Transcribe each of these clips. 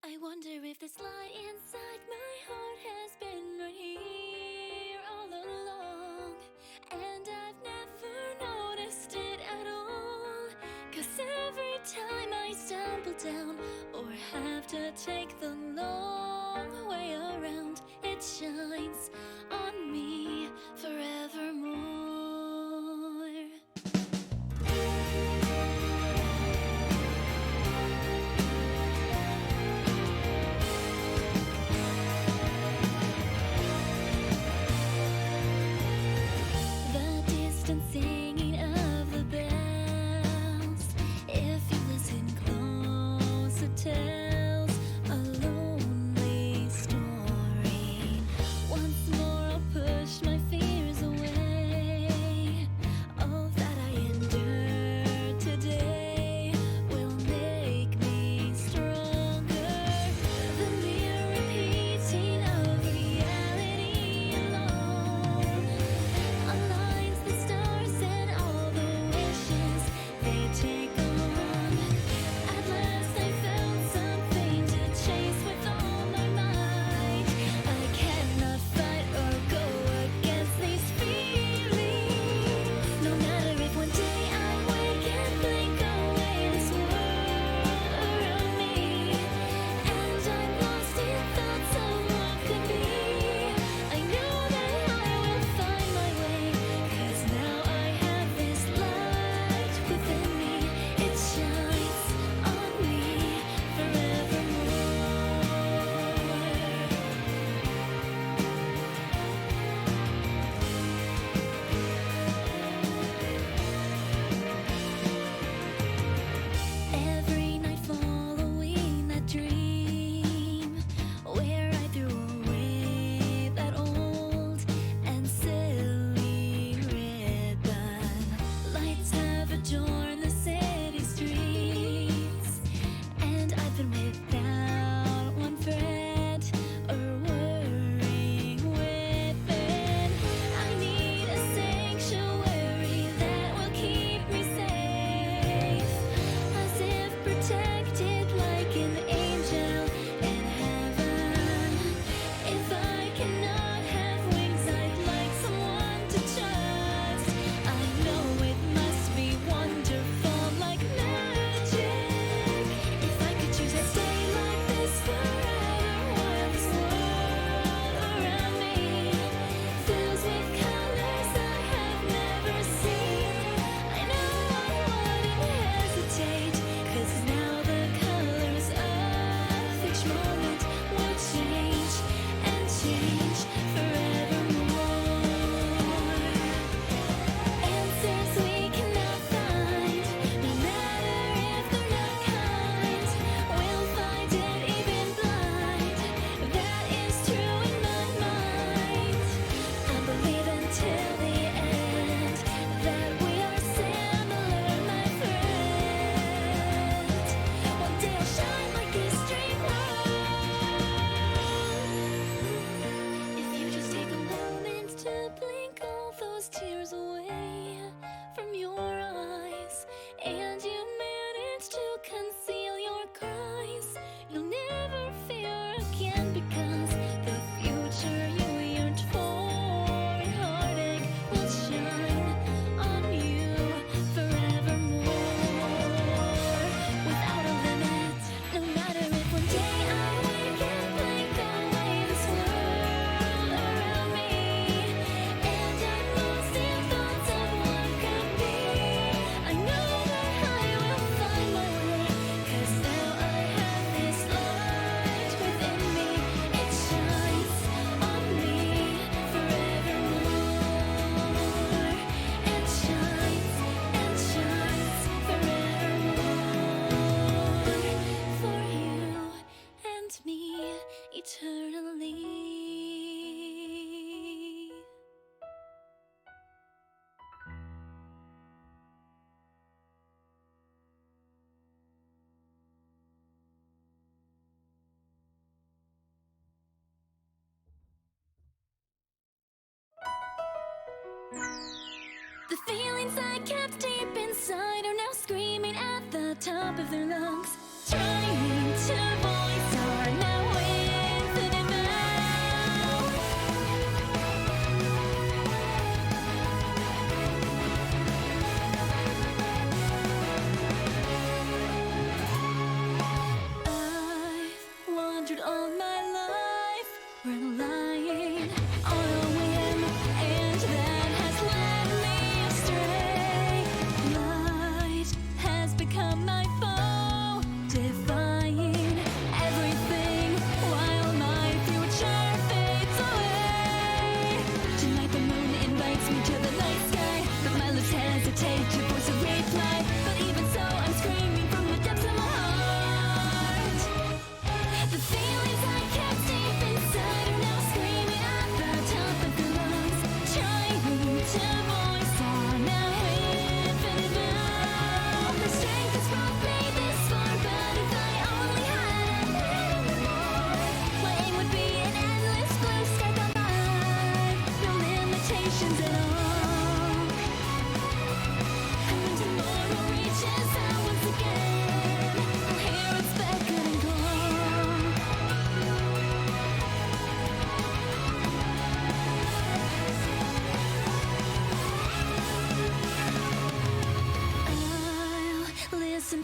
I wonder if this light inside my heart has been right here all along, and I've never noticed it at all. 'Cause every time I stumble down or have to take the long way around, it shines on me forevermore. Singing of the bells, if you listen close, it tells a lonely story. Once more I'll push my fears away. All that I endured today will make me stronger. The mere repeating of reality alone aligns the stars and all the wishes they take on. At last I found something to chase with all my might. I cannot fight or go against these feelings. No matter if one day I wake and blink away this world around me, and I'm lost in thoughts of what could be. I know that I will find my way, 'cause now I have this light within me. It shines on me forevermore. Every night following that dream, where I threw away that old and silly ribbon. Lights have adorned the city streets, and I've been without one thread or worrying weapon. I need a sanctuary that will keep me safe, as if protected like an angel in heaven. If I cannot have wings, I'd like someone to trust. I know it must be wonderful like magic. If I could choose, I'd stay like this forever, while this world around me fills with colors I have never seen. I know I wouldn't hesitate, 'cause now the colors of each moment will change and change forevermore. Answers we cannot find, no matter if they're not kind. We'll find it even blind. That is true in my mind. I believe until the end that we are similar, my friend. One day I'll shine like this dream world. If you just take a moment to blink all those tears away from your eyes, and you manage to conceal your cries, you'll never fear again, because the future you yearned for in heartache will shine on you forevermore. Without a limit, no matter if one day I wake and blink away this world around me, and I'm lost in thoughts of what could be. I know that I will find my way, 'cause now I have this light within me. It shines on me forevermore. It shines and shines forevermore, for you and me eternally. The feelings I kept deep inside are now screaming at the top of their lungs, trying to voice our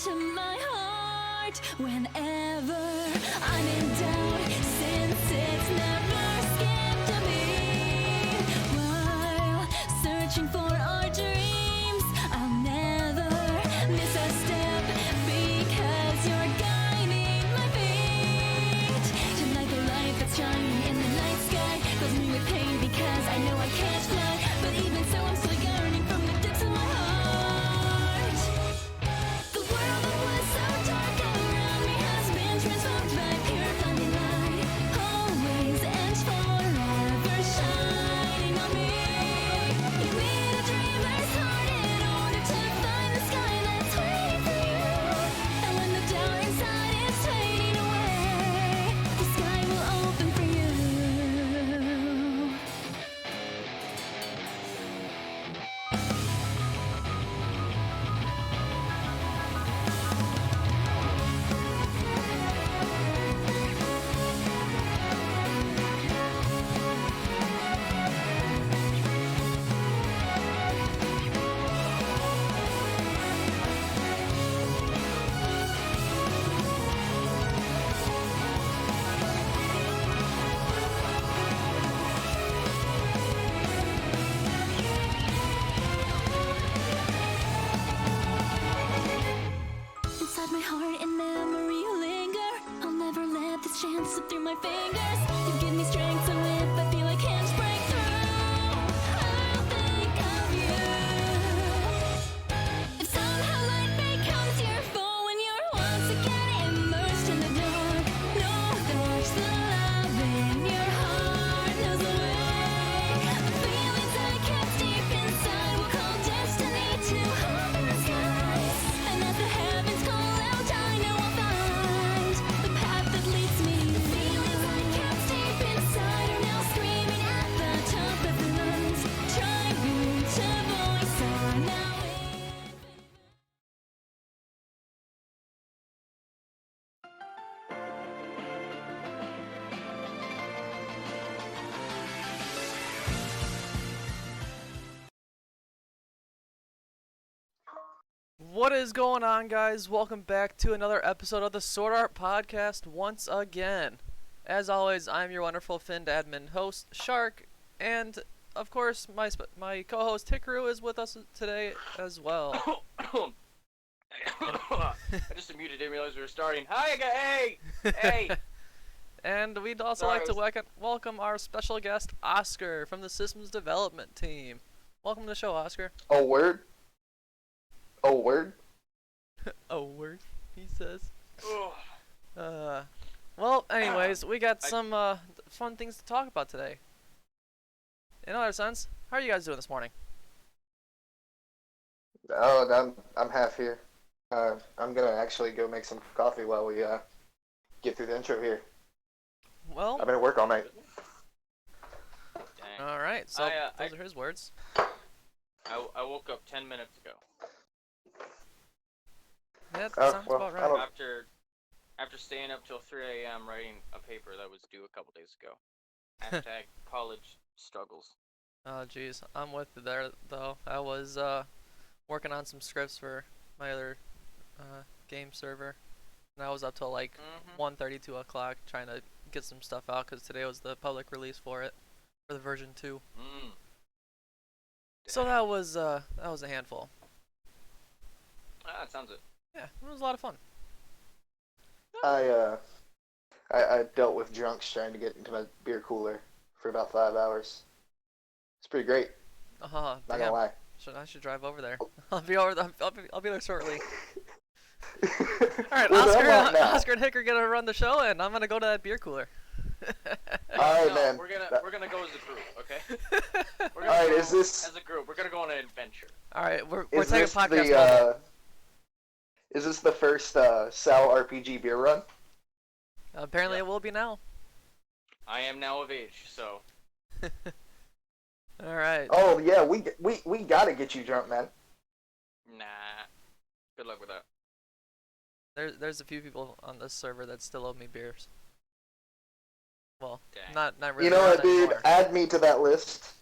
into my heart whenever I'm in doubt, since it's never skipped a beat. While searching for our dreams, I'll never miss a step because you're guiding my feet. Tonight the light that's shining in the night sky fills me with pain because I know I can't fly, but even so I'm still yearning from the depths of my heart. The world that was so dark around me has been transformed by pure blinding light, always and forever shining on me. You need a dreamer's heart in order to find the sky that's waiting for you. And when the doubt inside is fading away, the sky will open for you. Inside my heart and memory linger. I'll never let this chance slip through my fingers. You give me strength to live, I feel I can't break through. I'll think of you. If somehow light becomes your foe when you're once again immersed in the dark, know that the love in your heart knows the way. The feelings I kept deep inside will call destiny to open the skies. And as the heavens call out, I know I'll find the path that leads me. The feelings I kept deep inside are now screaming at the top of their lungs, trying to voice our now infinite. What is going on, guys? Welcome back to another episode of the Sword Art Podcast once again. As always, I'm your wonderful Finned admin host, Shark, and of course, my co-host Hikoru is with us today as well. I just muted, didn't realize we were starting. Hi, hey! Hey! And we'd also Sorry, like to welcome our special guest, Oscar, from the Systems Development Team. Welcome to the show, Oscar. Oh, word? Oh, word? Oh, word, he says. Ugh. Well, anyways, we got some fun things to talk about today. In other sense, how are you guys doing this morning? Oh, I'm half here. I'm gonna actually go make some coffee while we get through the intro here. Well, I've been at work all night. Dang. alright, so those are his words. I woke up 10 minutes ago. Yeah, that Oh, sounds well, about I right. don't- After staying up till 3 a.m. writing a paper that was due a couple days ago. Hashtag college struggles. Oh, jeez, I'm with you there, though. I was working on some scripts for my other game server, and I was up till like 1:30, 2 o'clock trying to get some stuff out, because today was the public release for it, for the version 2. So that was a handful. That sounds it. Yeah, it was a lot of fun. I dealt with drunks trying to get into my beer cooler for about 5 hours. It's pretty great. Not gonna lie. I should drive over there. I'll be over. I'll be there shortly. All right, Where's Oscar, Emma now? Oscar and Hick are gonna run the show, and I'm gonna go to that beer cooler. All right, No, man. we're gonna go as a group, okay? We're All gonna right, go is this as a group? We're gonna go on an adventure. All right, we're is taking this podcast the mode. is this the first SAO-RPG beer run? Apparently, Yep. it will be now. I am now of age, so All right. Oh yeah, we gotta get you drunk, man. nah. Good luck with that. There's a few people on this server that still owe me beers. Well, Dang. not really. You know what, dude? anymore. Add me to that list.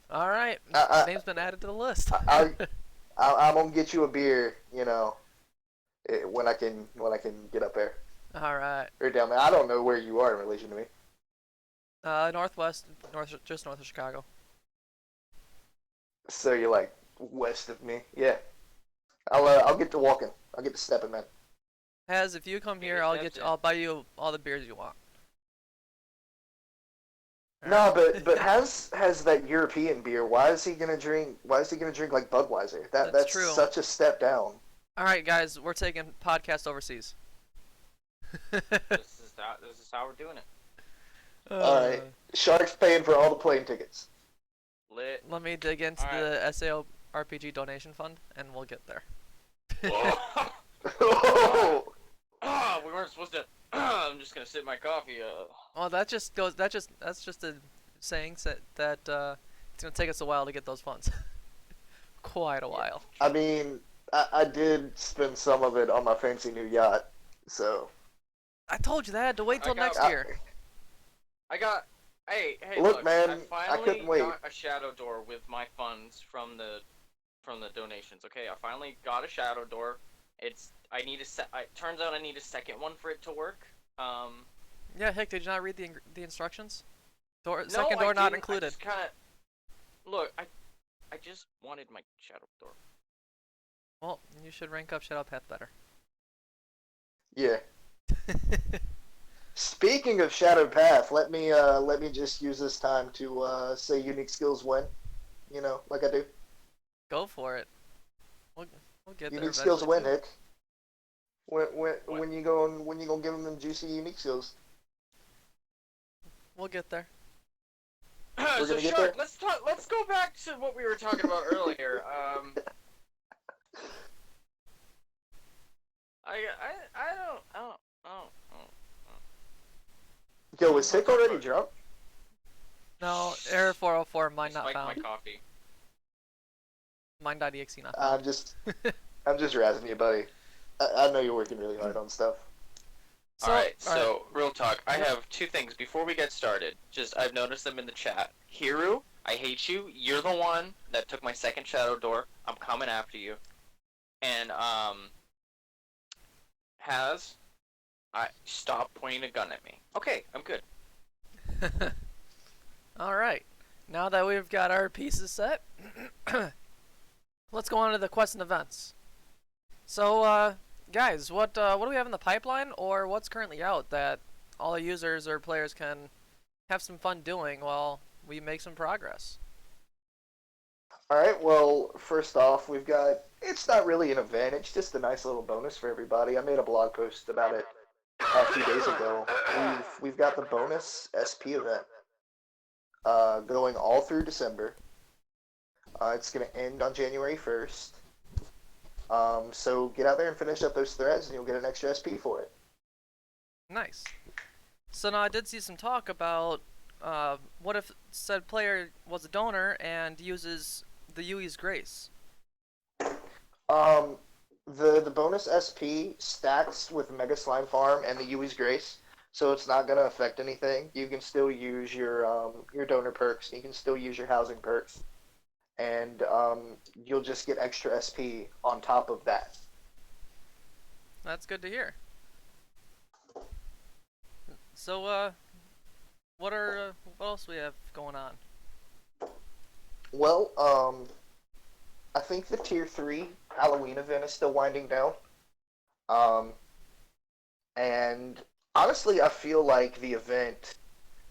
All right, I- name's been added to the list. I'm gonna get you a beer, you know, when I can get up there All right. or down there. I don't know where you are in relation to me. Northwest, just north of Chicago. So you're like west of me. Yeah. I'll get to walking. I'll get to stepping, man. If you come here, I'll buy you all the beers you want. No, but has that European beer? Why is he gonna drink? Why is he gonna drink like Budweiser? That's true. such a step down. All right, guys, we're taking podcast overseas. This is how we're doing it. All right, Shark's paying for all the plane tickets. Lit. Let me dig into the SAO-RPG donation fund, and we'll get there. Oh, We weren't supposed to. I'm just gonna sip my coffee. Well, that's just a saying that it's gonna take us a while to get those funds. Quite a while. I mean, I did spend some of it on my fancy new yacht, so. I told you that. I had to wait till next year. Hey, look, man, I I finally couldn't wait. got a shadow door with my funds from the donations. Okay, I finally got a shadow door. Turns out I need a second one for it to work. Yeah, Hick, did you not read the instructions? Second door not didn't. included. I just kinda, look, I just wanted my shadow door. Well, you should rank up Shadow Path better. Yeah. Speaking of Shadow Path, let me just use this time to say unique skills win. You know, like I do. Go for it. We'll get there. Unique skills win, Hick. When you gonna give them juicy unique skills? We'll get there. So Shark, let's go back to what we were talking about earlier. I don't. Yo, was Hick already drunk? No, error 404, mine not Spiked found. my coffee. Mine.exe not found. I'm just razzing you, buddy. I know you're working really hard on stuff. Alright, so real talk. I have two things before we get started. I've noticed them in the chat. Hikoru, I hate you. You're the one that took my second shadow door. I'm coming after you. And stop pointing a gun at me. Okay, I'm good. Alright. Now that we've got our pieces set, let's go on to the quests and events. So, guys, what do we have in the pipeline, or what's currently out that all the users or players can have some fun doing while we make some progress? Alright, well, first off, it's not really an event, it's just a nice little bonus for everybody. I made a blog post about it a few days ago. We've got the bonus SP event going all through December. It's going to end on January 1st. So get out there and finish up those threads, and you'll get an extra SP for it. Nice. So now I did see some talk about what if said player was a donor and uses the Yui's Grace? The bonus SP stacks with Mega Slime Farm and the Yui's Grace, so it's not going to affect anything. You can still use your donor perks. You can still use your housing perks. And you'll just get extra SP on top of that. That's good to hear. So, what else we have going on? Well, I think the Tier 3 Halloween event is still winding down. And honestly, I feel like the event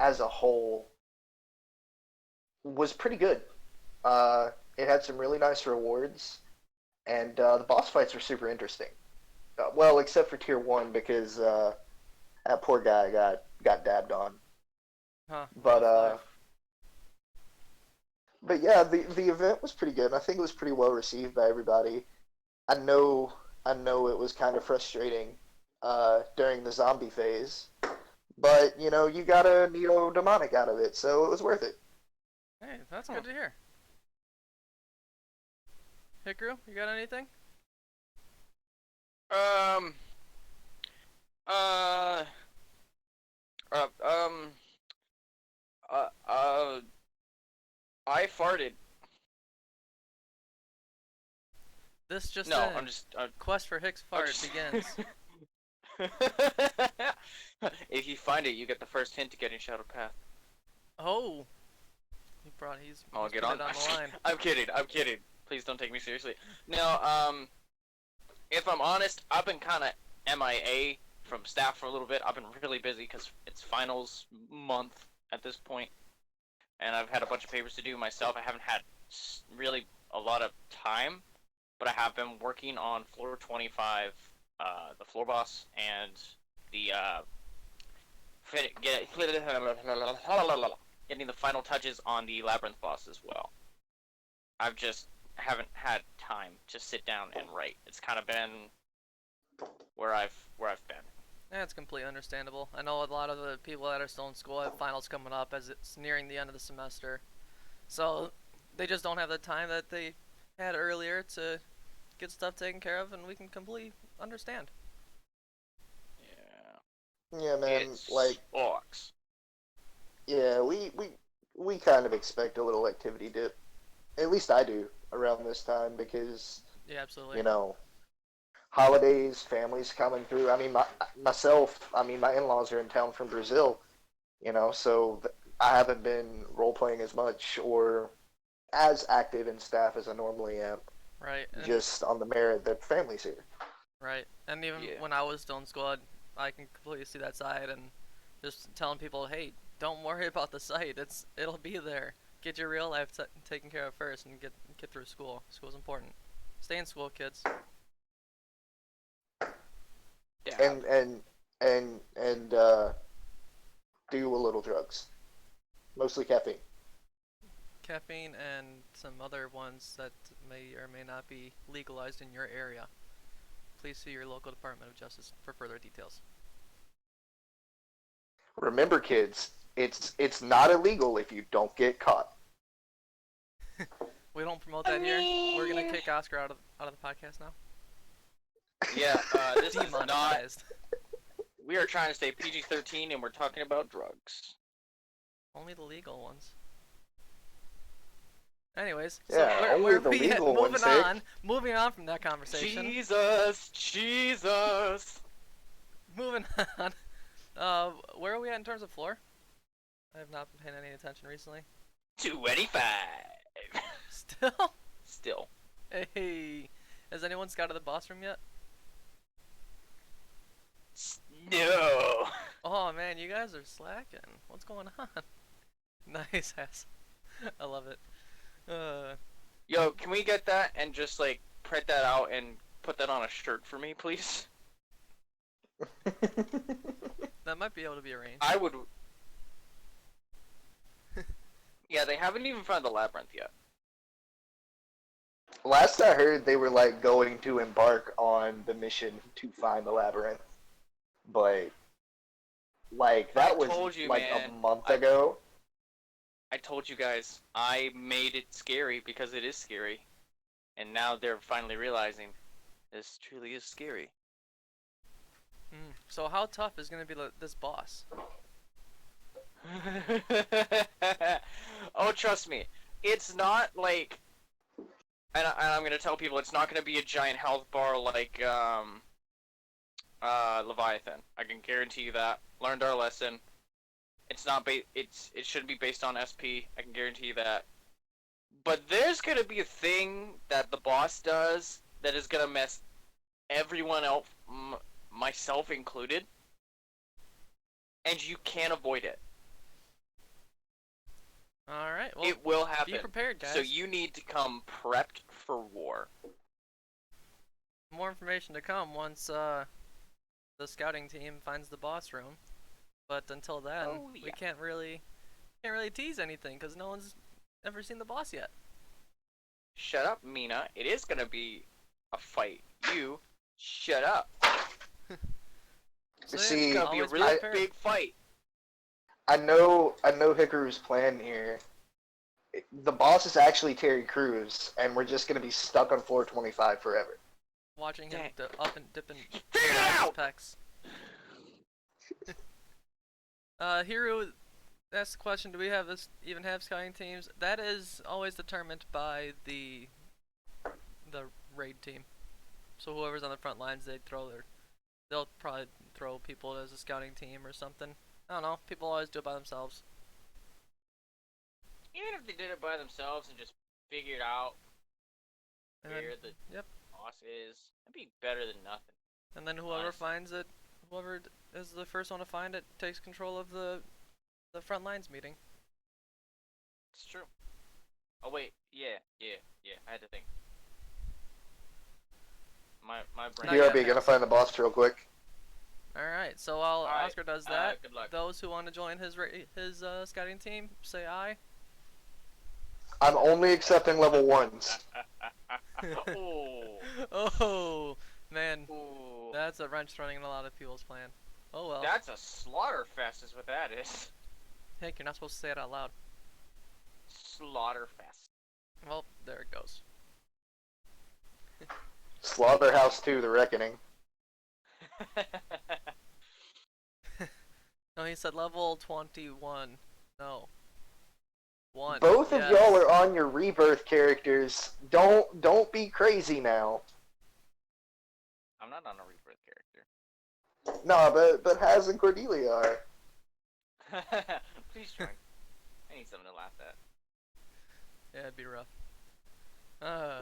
as a whole was pretty good. It had some really nice rewards, and the boss fights were super interesting. Well, except for Tier 1, because that poor guy got dabbed on. Huh. But yeah, the event was pretty good, and I think it was pretty well received by everybody. I know it was kind of frustrating during the zombie phase, but you know, you got a neo-demonic out of it, so it was worth it. Hey, that's good to hear. Hikoru, you got anything? I farted. This just No, in. I'm just. Quest for Hicks I'm Fart just- begins. If you find it, you get the first hint to getting Shadow Path. Oh. He's I'll get put on. it on the line. I'm kidding. I'm kidding. Please don't take me seriously. No, if I'm honest, I've been kind of MIA from staff for a little bit. I've been really busy because it's finals month at this point, and I've had a bunch of papers to do myself. I haven't had really a lot of time, but I have been working on floor 25, the floor boss, and the getting the final touches on the labyrinth boss as well. I've just haven't had time to sit down and write. It's kind of been where I've been. Yeah, it's completely understandable. I know a lot of the people that are still in school have finals coming up as it's nearing the end of the semester. So they just don't have the time that they had earlier to get stuff taken care of, and we can completely understand. Yeah. Yeah, man. It Like, sucks. yeah, we kind of expect a little activity dip. At least I do around this time because, Yeah, absolutely. you know, holidays, families coming through. I mean, my in-laws are in town from Brazil, so I haven't been role-playing as much or as active in staff as I normally am, Right. And just on the merit that family's here. right. And even Yeah. when I was still in school, I can completely see that side, and just telling people, hey, don't worry about the site. It'll be there. Get your real life taken care of first, and get through school. School's important. Stay in school, kids. Yeah. And do a little drugs, mostly caffeine. Caffeine and some other ones that may or may not be legalized in your area. Please see your local Department of Justice for further details. Remember, kids, it's not illegal if you don't get caught. We don't promote that here. We're gonna kick Oscar out of the podcast now. Yeah. This is not. Demonetized. We are trying to stay PG-13, and we're talking about drugs. Only the legal ones. Anyways, Yeah, so only where the we at? legal ones, Moving on from that conversation. Jesus. Moving on. Where are we at in terms of floor? I have not been paying any attention recently. 25. Still? Still. Hey, has anyone scouted the boss room yet? No. Oh man, you guys are slacking. What's going on? Nice ass. I love it. Yo, can we get that and just like print that out and put that on a shirt for me, please? That might be able to be arranged. I would. Yeah, they haven't even found the labyrinth yet. Last I heard, they were like going to embark on the mission to find the labyrinth, but like that I was told you, like man. a month ago. I told you guys, I made it scary because it is scary. And now they're finally realizing this truly is scary. So how tough is gonna be this boss? Oh, trust me. It's not like... And I'm going to tell people it's not going to be a giant health bar like Leviathan. I can guarantee you that. Learned our lesson. It's not it shouldn't be based on SP. I can guarantee you that. But there's gonna be a thing that the boss does that is gonna mess everyone else, myself included, and you can't avoid it. All right. Well, It will happen. be prepared, guys. So you need to come prepped for war. More information to come once the scouting team finds the boss room. But until then, we can't really tease anything because no one's ever seen the boss yet. Shut up, Mina. It is gonna be a fight. You shut up. So See, It's gonna be a always really prepared. big fight. I know Hikoru's plan here. The boss is actually Terry Crews, and we're just gonna be stuck on floor 25 forever. Watching him Dang. up and dip and Figure it out! pecs. Hiro asked the question: do we even have scouting teams? That is always determined by the raid team. So whoever's on the front lines, they'll probably throw people as a scouting team or something. I don't know. People always do it by themselves. Even if they did it by themselves and just figured out where the boss is, that'd be better than nothing. And then whoever finds it, whoever is the first one to find it, takes control of the front lines meeting. It's true. Oh wait, yeah. I had to think. My brain. BRB, gonna find the boss real quick. All right, so while Oscar does that, good luck. those who want to join his scouting team, say aye. I'm only accepting level 1s. Oh, man. Ooh. That's a wrench throwing in a lot of people's plan. Oh well. That's a slaughter fest is what that is. Heck, you're not supposed to say it out loud. Slaughter fest. Well, there it goes. Slaughterhouse 2, The Reckoning. No, he said level 21. No. 1. Both of y'all are on your rebirth characters. Don't be crazy now. I'm not on a rebirth character. No, but Haz and Cordelia are. Please join. I need something to laugh at. Yeah, it'd be rough.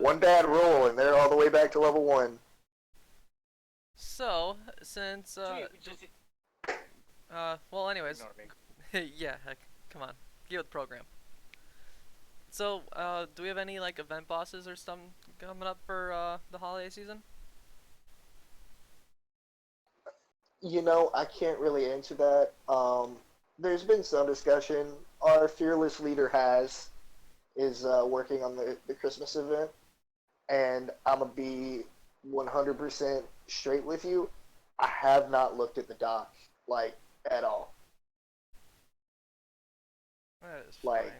One bad roll and they're all the way back to level 1. So, since well, anyways, yeah, heck, come on, get with the program. So, do we have any like event bosses or something coming up for the holiday season? You know, I can't really answer that. There's been some discussion. Our fearless leader is working on the Christmas event, and I'm gonna be 100% straight with you. I have not looked at the doc like at all. That is Like,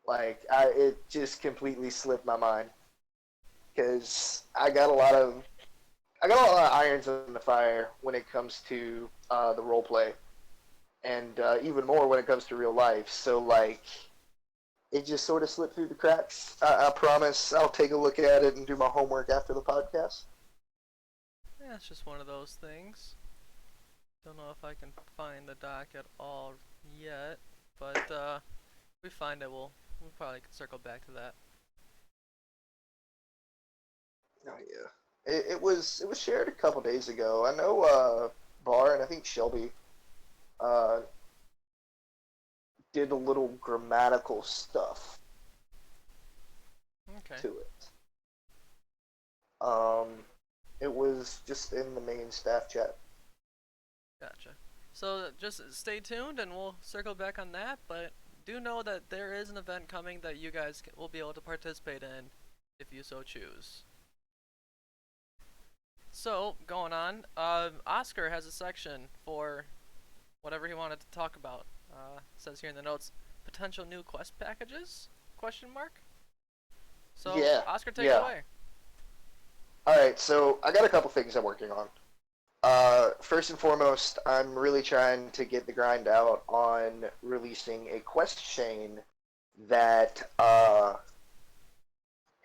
fine. It just completely slipped my mind because I got a lot of irons in the fire when it comes to the role play, and even more when it comes to real life. So like, it just sort of slipped through the cracks. I promise I'll take a look at it and do my homework after the podcast. Yeah, it's just one of those things. Don't know if I can find the doc at all yet, but if we find it, we'll probably circle back to that. Oh yeah, it was shared a couple days ago. I know Bar and I think Shelby did a little grammatical stuff to it. It was just in the main staff chat. Gotcha. So just stay tuned and we'll circle back on that, but do know that there is an event coming that you guys will be able to participate in if you so choose. So, going on, Oscar has a section for whatever he wanted to talk about. It says here in the notes, potential new quest packages? Question mark? So, yeah, Oscar, take it away. Alright, so I got a couple things I'm working on. First and foremost, I'm really trying to get the grind out on releasing a quest chain that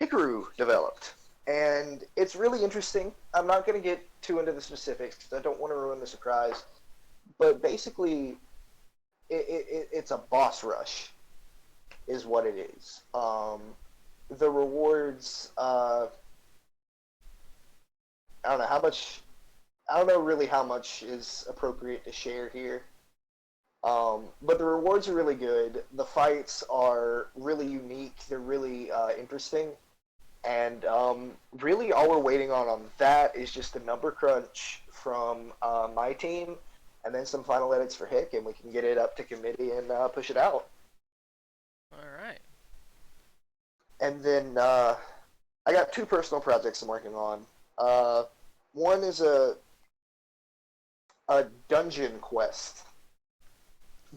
Hikoru developed. And it's really interesting. I'm not going to get too into the specifics because I don't want to ruin the surprise. But basically, it's a boss rush, is what it is. The rewards, I don't know how much. I don't know really how much is appropriate to share here. But the rewards are really good. The fights are really unique. They're really interesting. And really all we're waiting on that is just a number crunch from my team and then some final edits for Hick, and we can get it up to committee and push it out. Alright. And then I got two personal projects I'm working on. One is a dungeon quest,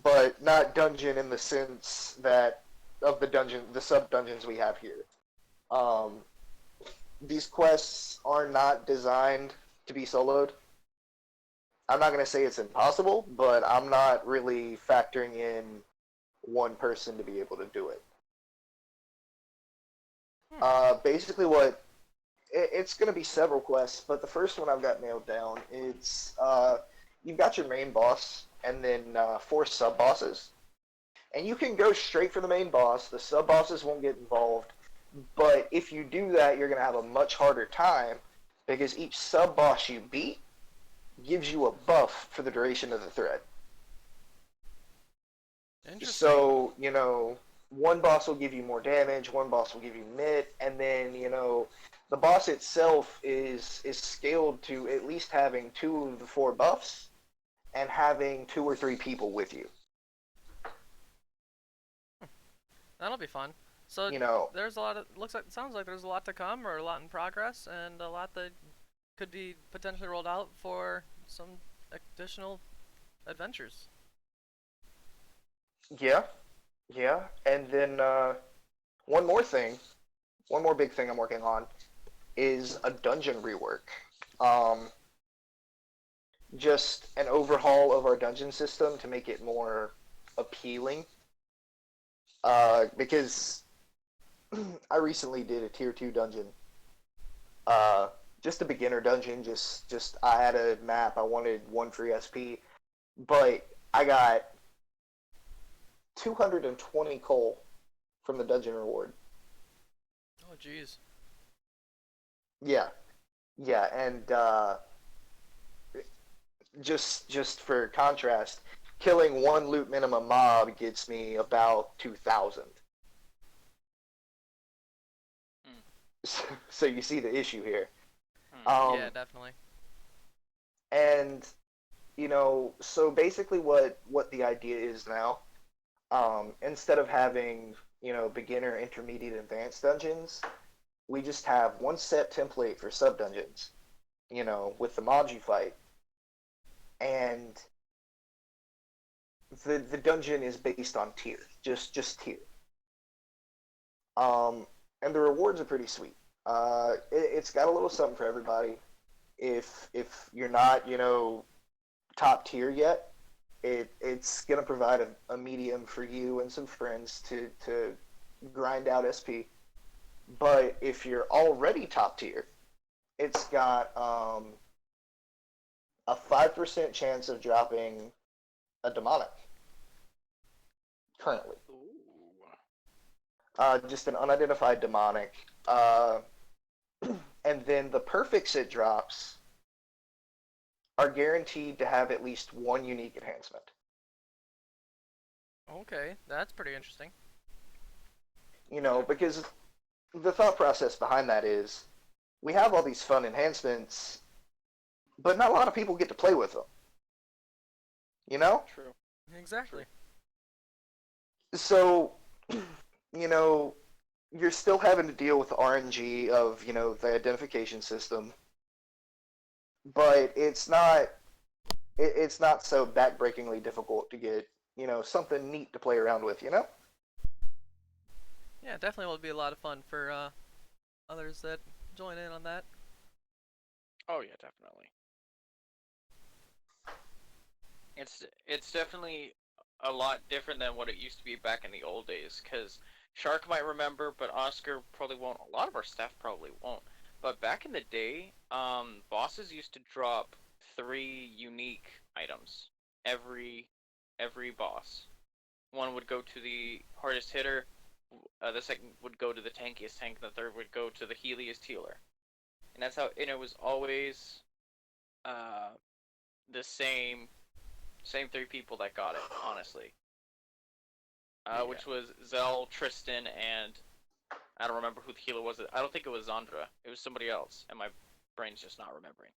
but not dungeon in the sense that of the sub-dungeons we have here. These quests are not designed to be soloed. I'm not going to say it's impossible, but I'm not really factoring in one person to be able to do it. Basically, it's going to be several quests, but the first one I've got nailed down. It's you've got your main boss and then 4 sub bosses, and you can go straight for the main boss. The sub bosses won't get involved, but if you do that, you're going to have a much harder time because each sub boss you beat gives you a buff for the duration of the thread. Interesting. So, one boss will give you more damage, one boss will give you mid, and then, the boss itself is scaled to at least having 2 of the 4 buffs and having 2 or 3 people with you. That'll be fun. So there's a lot of sounds like there's a lot to come, or a lot in progress, and a lot that could be potentially rolled out for some additional adventures. Yeah, and then one more big thing I'm working on is a dungeon rework. Just an overhaul of our dungeon system to make it more appealing. Because I recently did a tier 2 dungeon. Just a beginner dungeon, just I had a map, I wanted 1 free SP, but I got 220 coal from the dungeon reward. Oh, jeez. Yeah, and just for contrast, killing 1 loot minimum mob gets me about 2,000. So you see the issue here. Yeah, definitely. And so basically what the idea is now, instead of having beginner, intermediate, advanced dungeons, we just have one set template for sub dungeons, with the mobs you fight, and the dungeon is based on tier, just tier. And the rewards are pretty sweet. It's got a little something for everybody. If you're not top tier yet, it's gonna provide a medium for you and some friends to grind out SP. But if you're already top tier, it's got a 5% chance of dropping a demonic currently. Just an unidentified demonic. And then the perfects it drops are guaranteed to have at least 1 unique enhancement. Okay, that's pretty interesting. Because the thought process behind that is we have all these fun enhancements, but not a lot of people get to play with them. True. Exactly. So, you're still having to deal with the RNG of, the identification system, but it's not so backbreakingly difficult to get, something neat to play around with, Yeah, definitely will be a lot of fun for others that join in on that. Oh yeah, definitely. It's definitely a lot different than what it used to be back in the old days, because Shark might remember, but Oscar probably won't. A lot of our staff probably won't. But back in the day, bosses used to drop 3 unique items every boss. One would go to the hardest hitter, the second would go to the tankiest tank, and the third would go to the healiest healer. And that's how. And it was always the same 3 people that got it, honestly. Which was Zell, Tristan, and I don't remember who the healer was. I don't think it was Zandra. It was somebody else, and my brain's just not remembering.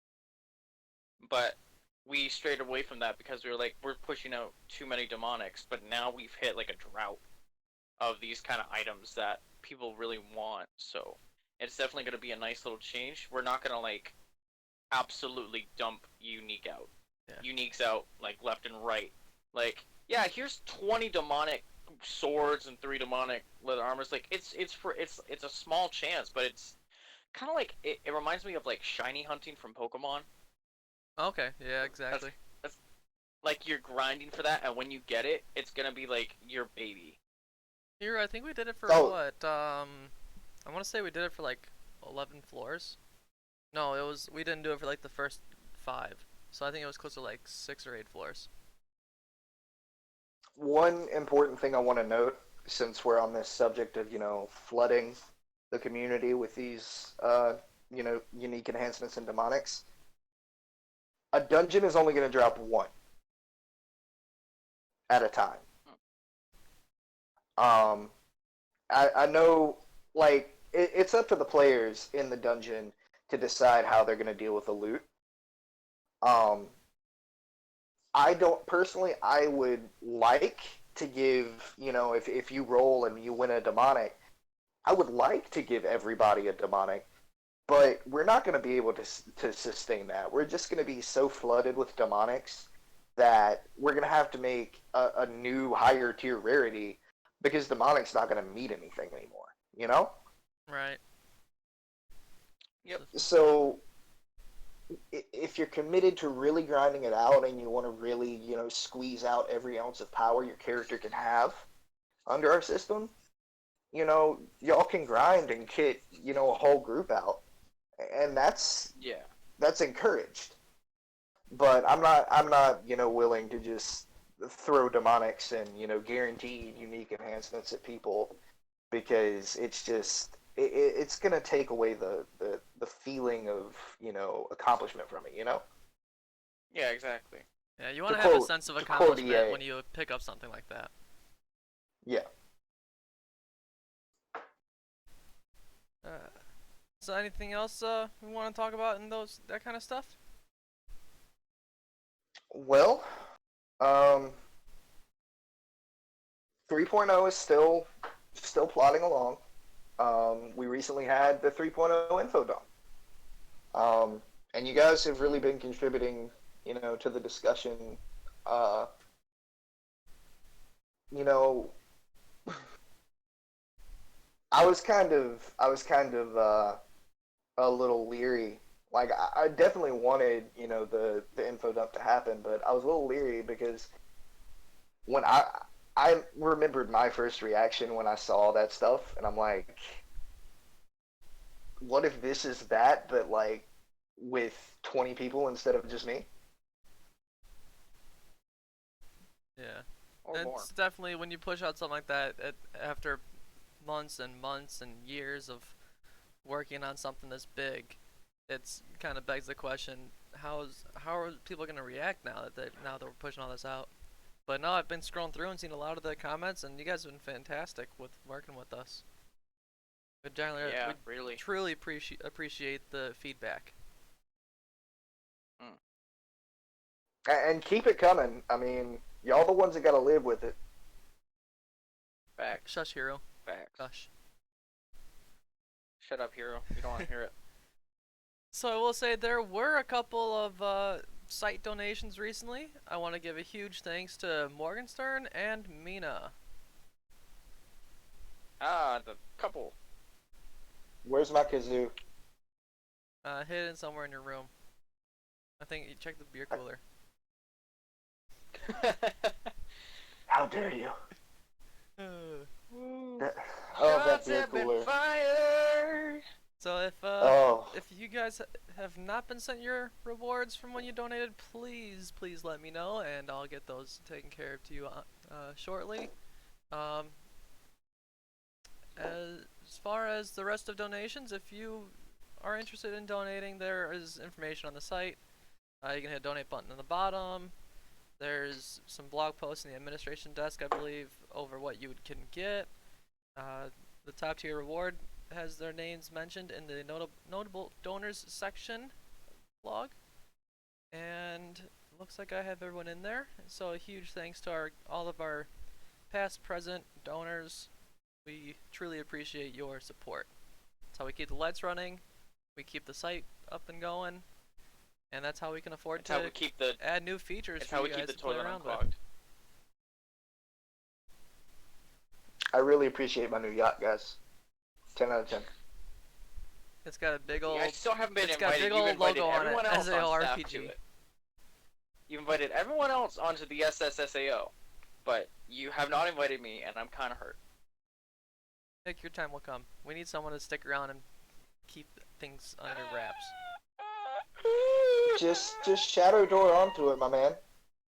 But we strayed away from that because we were like, we're pushing out too many demonics, but now we've hit like a drought of these kind of items that people really want. So it's definitely going to be a nice little change. We're not going to like absolutely dump uniques out like left and right. Like, yeah, here's 20 demonic swords and 3 demonic leather armors. Like, it's a small chance, but it's kind of like it reminds me of like shiny hunting from Pokemon. Okay, yeah, exactly. That's like you're grinding for that, and when you get it, it's gonna be like your baby. Here, I think we did it for I want to say we did it for like 11 floors. No, we didn't do it for like the first 5. So I think it was close to like 6 or 8 floors. One important thing I want to note, since we're on this subject of, flooding the community with these, unique enhancements and demonics, a dungeon is only going to drop 1 at a time. I know, like, it's up to the players in the dungeon to decide how they're going to deal with the loot. I don't personally. I would like to give, if you roll and you win a demonic, I would like to give everybody a demonic, but we're not going to be able to sustain that. We're just going to be so flooded with demonics that we're going to have to make a new higher tier rarity because demonic's not going to mean anything anymore. Right. Yep. So if you're committed to really grinding it out and you want to really, squeeze out every ounce of power your character can have under our system, y'all can grind and kit, a whole group out. And that's encouraged. But I'm not, willing to just throw demonics and, guaranteed unique enhancements at people because it's just it's gonna take away the feeling of accomplishment from it. Yeah, exactly. Yeah, you want to have a sense of accomplishment when you pick up something like that. Yeah. So anything else we want to talk about in that kind of stuff? Well, 3.0 is still plodding along. We recently had the 3.0 info dump. And you guys have really been contributing, to the discussion. I was kind of a little leery. Like I definitely wanted, the info dump to happen, but I was a little leery because when I remembered my first reaction when I saw that stuff, and I'm like, what if this is that, but like with 20 people instead of just me? Yeah. Or it's more. Definitely when you push out something like that after months and months and years of working on something this big, it's kind of begs the question: how are people going to react now that we're pushing all this out? But no, I've been scrolling through and seen a lot of the comments, and you guys have been fantastic with working with us. We really. truly appreciate the feedback. And keep it coming. I mean, y'all the ones that gotta live with it. Facts. Shush, Hero. Facts. Shush. Shut up, Hero. You don't want to hear it. So I will say there were a couple of site donations recently. I want to give a huge thanks to Morgenstern and Mina. The couple. Where's my kazoo? Hidden somewhere in your room. I think you check the beer cooler. How dare you? That beer cooler. So if you guys have not been sent your rewards from when you donated, please let me know, and I'll get those taken care of to you shortly. As far as the rest of donations, if you are interested in donating, there is information on the site. You can hit donate button on the bottom. There's some blog posts in the administration desk, I believe, over what you can get. The top tier reward has their names mentioned in the notable donors section blog. And looks like I have everyone in there. So a huge thanks to all of our past, present donors. We truly appreciate your support. That's how we keep the lights running. We keep the site up and going. And that's how we can afford to add new features for you guys to play around with. I really appreciate my new yacht, guys. 10 out of 10. It's got a big old. I still haven't been it's invited. got a big You've old invited logo on everyone it. else on staff SAO-RPG. to it. You invited everyone else onto the SSSAO, but you have not invited me, and I'm kind of hurt. Nick, your time will come. We need someone to stick around and keep things under wraps. Just shadow door onto it, my man.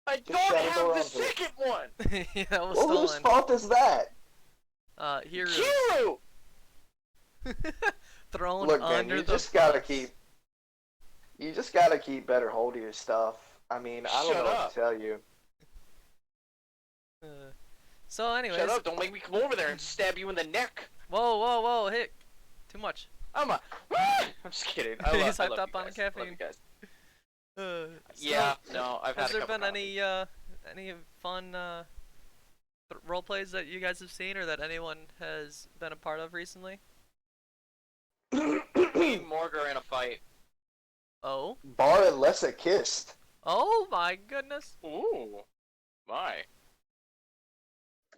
I Just don't shadow door have the onto it. second one! Yeah, that was Well, whose stolen. fault is that? Hikoru! Thrown Look, man, under you the just gotta bus. keep better hold of your stuff. I mean, I don't Shut know up. what to tell you. So anyways. Shut up, don't make me come over there and stab you in the neck! Whoa, Hick. Too much. I'm just kidding. He's I hyped love up you on guys. caffeine. Love you guys. So, No, I've had has a there couple been coffees. any fun role plays that you guys have seen or that anyone has been a part of recently? Me and Morg are in a fight. Oh? Bar and Lessa kissed. Oh my goodness. Ooh. My.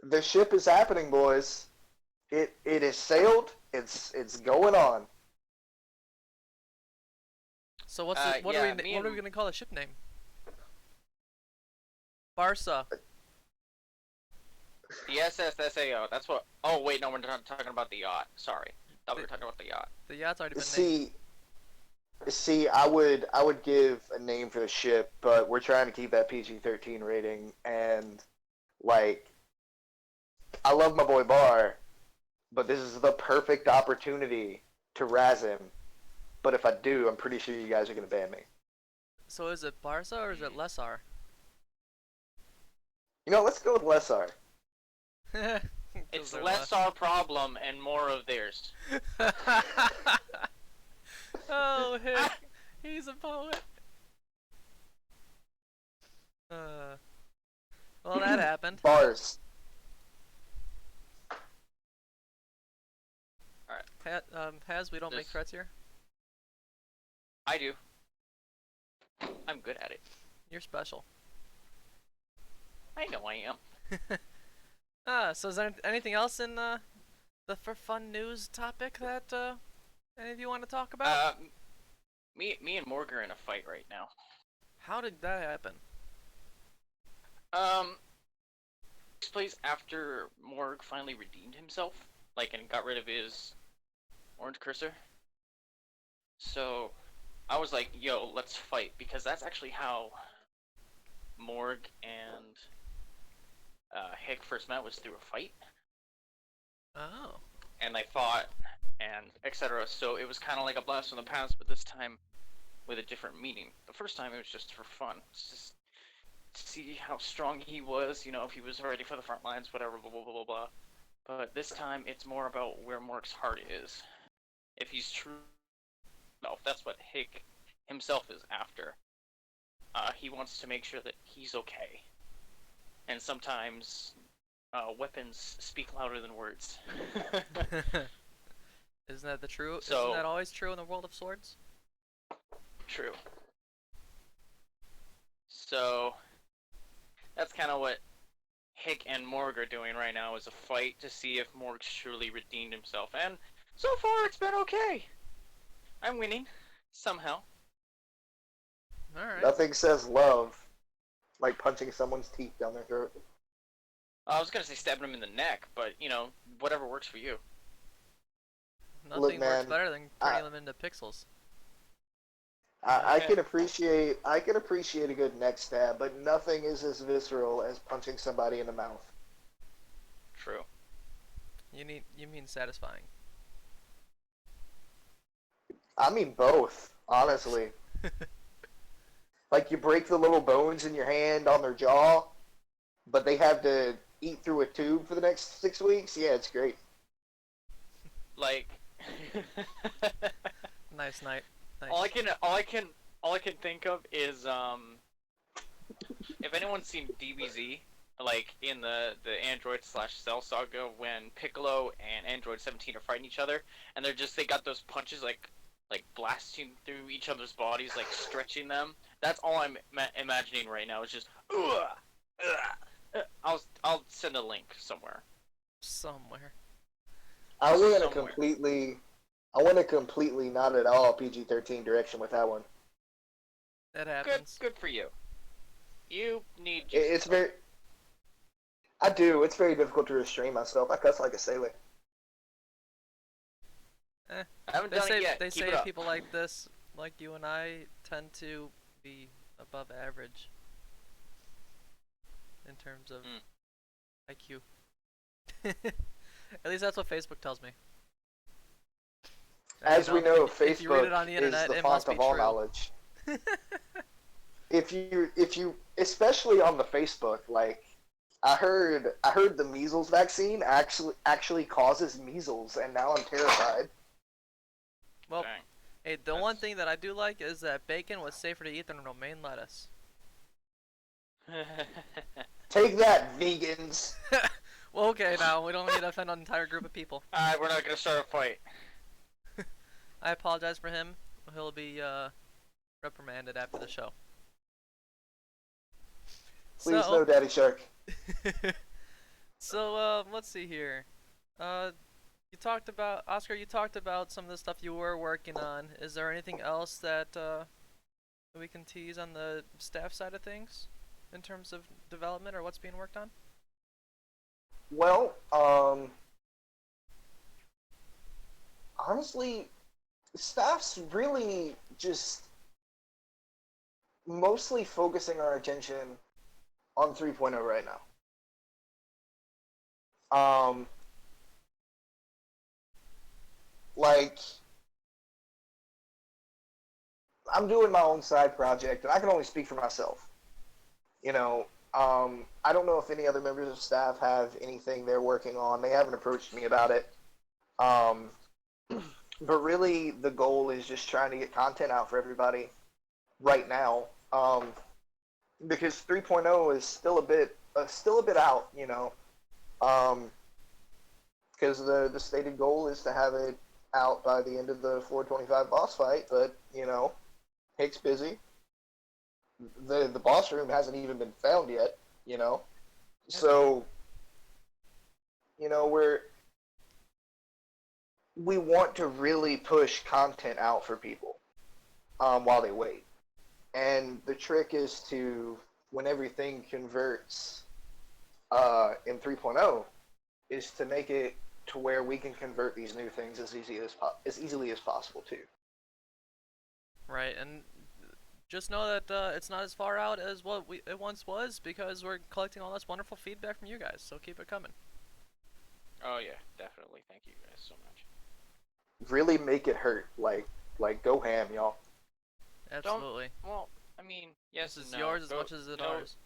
The ship is happening, boys. It is sailed. It's going on. So what Yeah, are me we and- gonna call the ship name? Barca. The SSSAO. That's what. Oh wait, no, we're not talking about the yacht. Sorry, thought we were talking about the yacht. The yacht's already been named. See, I would give a name for the ship, but we're trying to keep that PG-13 rating, and like, I love my boy Bar, but this is the perfect opportunity to razz him. But if I do, I'm pretty sure you guys are gonna ban me. So is it Barca or is it Lesar? You know, let's go with Lessar. It's less our problem and more of theirs. Oh, Hick. He's a poet. Well, that happened. Bars. Alright. Has we don't make This- threats here? I do. I'm good at it. You're special. I know I am. So is there anything else in the for fun news topic that any of you want to talk about? Me and Morg are in a fight right now. How did that happen? This plays after Morg finally redeemed himself, like, and got rid of his orange cursor. So, I was like, yo, let's fight, because that's actually how Morg and Hick first met, was through a fight. Oh. And they fought, and etc. So it was kind of like a blast from the past, but this time with a different meaning. The first time it was just for fun. It's just to see how strong he was, you know, if he was ready for the front lines, whatever, blah, blah, blah, blah, blah. But this time it's more about where Mork's heart is. If he's true, no, that's what Hick himself is after. He wants to make sure that he's okay. And sometimes weapons speak louder than words. Isn't that the true? So- Isn't that always true in the world of swords? True. So that's kind of what Hick and Morg are doing right now, is a fight to see if Morg's truly redeemed himself. And so far it's been okay. I'm winning. Somehow. Alright. Nothing says love like punching someone's teeth down their throat. I was gonna say stabbing him in the neck, but, you know, whatever works for you. Nothing Look, works man, better than turning them into pixels. I can appreciate a good neck stab, but nothing is as visceral as punching somebody in the mouth. True. You mean satisfying. I mean both, honestly. Like, you break the little bones in your hand on their jaw, but they have to eat through a tube for the next 6 weeks. Yeah, it's great. Like Nice night. Nice. all I can think of is if anyone's seen DBZ, like in the Android/Cell saga, when Piccolo and Android 17 are fighting each other, and they got those punches like blasting through each other's bodies, like stretching them. That's all I'm imagining right now. Is just I'll send a link somewhere. Somewhere. I went Somewhere. a completely not at all PG-13 direction with that one. That happens. Good for you. You need. It's very. I do. It's very difficult to restrain myself. I cuss like a sailor. Eh. I haven't They done say it yet. they Keep say it up. people like this, like you and I, tend to be above average in terms of IQ. At least that's what Facebook tells me. And, As we know, if you read it on Facebook the is internet, the it font must be of all true. knowledge. If you, especially on the Facebook, like I heard the measles vaccine actually causes measles, and now I'm terrified. Well, Dang. hey, the one thing that I do like is that bacon was safer to eat than romaine lettuce. Take that, vegans. Well, okay, now we don't need to offend an entire group of people. Alright, we're not gonna start a fight. I apologize for him. He'll be reprimanded after the show. Please So, no, Daddy Shark. so let's see here. You talked about Oscar. You talked about some of the stuff you were working on. Is there anything else that we can tease on the staff side of things, in terms of development or what's being worked on? Well, honestly, staff's really just mostly focusing our attention on 3.0 right now. Like, I'm doing my own side project, and I can only speak for myself. You know, I don't know if any other members of staff have anything they're working on. They haven't approached me about it. But really, the goal is just trying to get content out for everybody right now. Because 3.0 is still a bit out, you know. Because the stated goal is to have it out by the end of the 425 boss fight, but you know, Hick's busy. The boss room hasn't even been found yet, you know. So, you know, we want to really push content out for people while they wait. And the trick is to, when everything converts in 3.0, is to make it to where we can convert these new things as easily as possible too. Right, and just know that it's not as far out as what it once was, because we're collecting all this wonderful feedback from you guys. So keep it coming. Oh yeah, definitely. Thank you guys so much. Really make it hurt, like go ham, y'all. Absolutely. Well, I mean, yes, This is and no. yours as much as it's ours.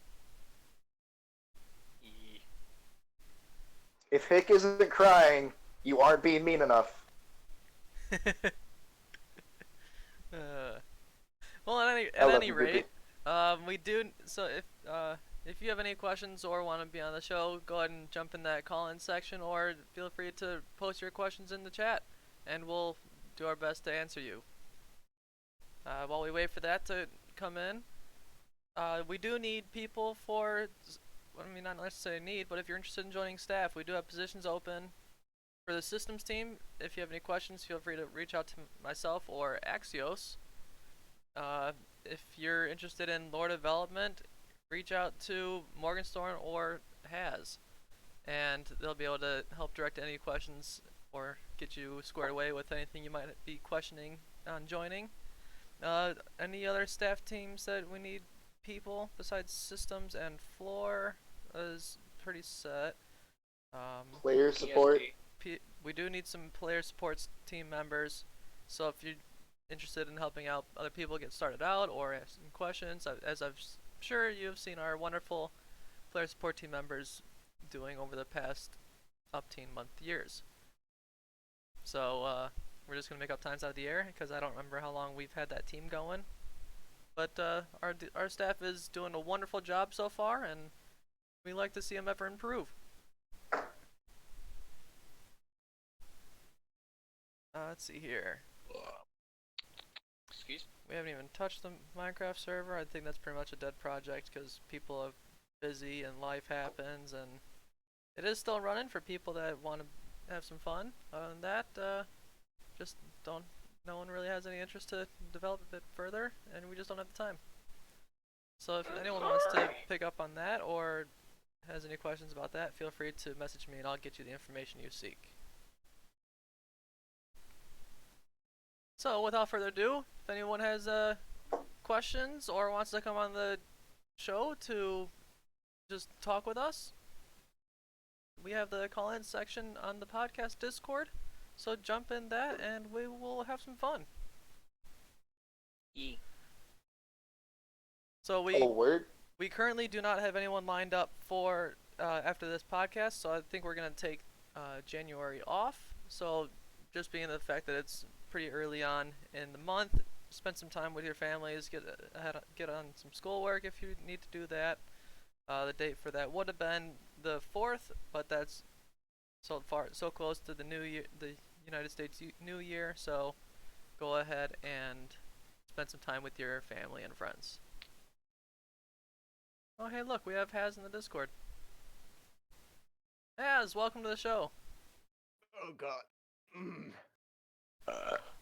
If Hick isn't crying, you aren't being mean enough. Well, at any rate, we do. So if you have any questions or want to be on the show, go ahead and jump in that call-in section, or feel free to post your questions in the chat, and we'll do our best to answer you. While we wait for that to come in, we do need people for. I mean, not necessarily need, but if you're interested in joining staff, we do have positions open for the systems team. If you have any questions, feel free to reach out to myself or Axios. If you're interested in lore development, reach out to Morgenstern or Haz, and they'll be able to help direct any questions or get you squared away with anything you might be questioning on joining. Any other staff teams that we need people besides systems and floor is pretty set. Player support. We do need some player support team members, so if you're interested in helping out other people get started out or asking questions, as I'm sure you've seen our wonderful player support team members doing over the past 18-month years. So we're just gonna make up times out of the air, because I don't remember how long we've had that team going. But our staff is doing a wonderful job so far, and we like to see them ever improve. Let's see here. Excuse me. We haven't even touched the Minecraft server. I think that's pretty much a dead project, because people are busy and life happens, and it is still running for people that want to have some fun. Other than that, just don't. No one really has any interest to develop a bit further, and we just don't have the time. So if anyone wants to pick up on that or has any questions about that, feel free to message me and I'll get you the information you seek. So, without further ado, if anyone has questions or wants to come on the show to just talk with us, we have the call-in section on the podcast Discord. So jump in that, and we will have some fun. E. So we currently do not have anyone lined up for after this podcast. So I think we're gonna take January off. So just being the fact that it's pretty early on in the month, spend some time with your families, get on some schoolwork if you need to do that. The date for that would have been the 4th, but that's so close to the new year, the United States New Year. So go ahead and spend some time with your family and friends. Oh hey, look, we have Haz in the Discord. Haz, welcome to the show. Oh God.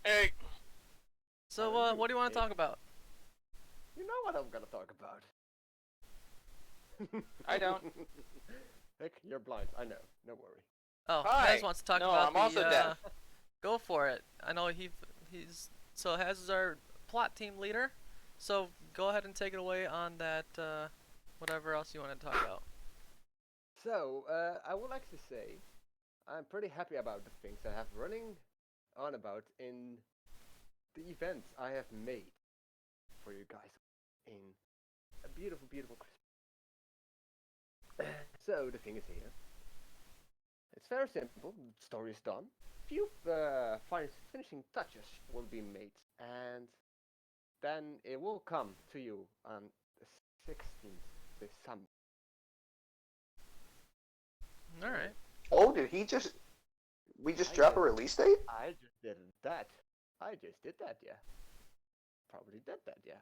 Hey. So what do you want to talk about? You know what I'm gonna talk about. I don't. Heck, you're blind. I know. No worry. Oh, Hi. Haz wants to talk No, about I'm also deaf. Go for it. I know so Haz is our plot team leader. So go ahead and take it away on that. Whatever else you want to talk about. So, I would like to say, I'm pretty happy about the things I have running on about in the events I have made for you guys in a beautiful, beautiful Christmas. So the thing is here. It's very simple. The story is done. Few finishing touches will be made, and then it will come to you on the 16th December. All right. Oh, we just drop a release date? I just did that. I just did that, yeah. Probably did that, yeah.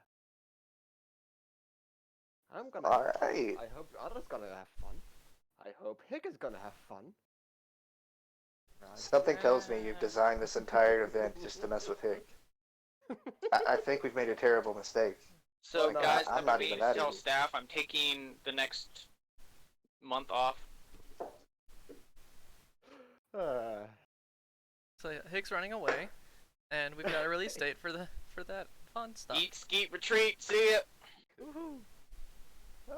I'm gonna. Alright. I hope others gonna have fun. I hope Hick is gonna have fun. Something tells me you've designed this entire event just to mess with Hick. I think we've made a terrible mistake. So, Oh, no, guys, I'm let not me even that tell idiot. staff I'm taking the next month off. So Hick's running away, and we've got a release date for that fun stuff. Eat, skeet, retreat. See ya. Woohoo! All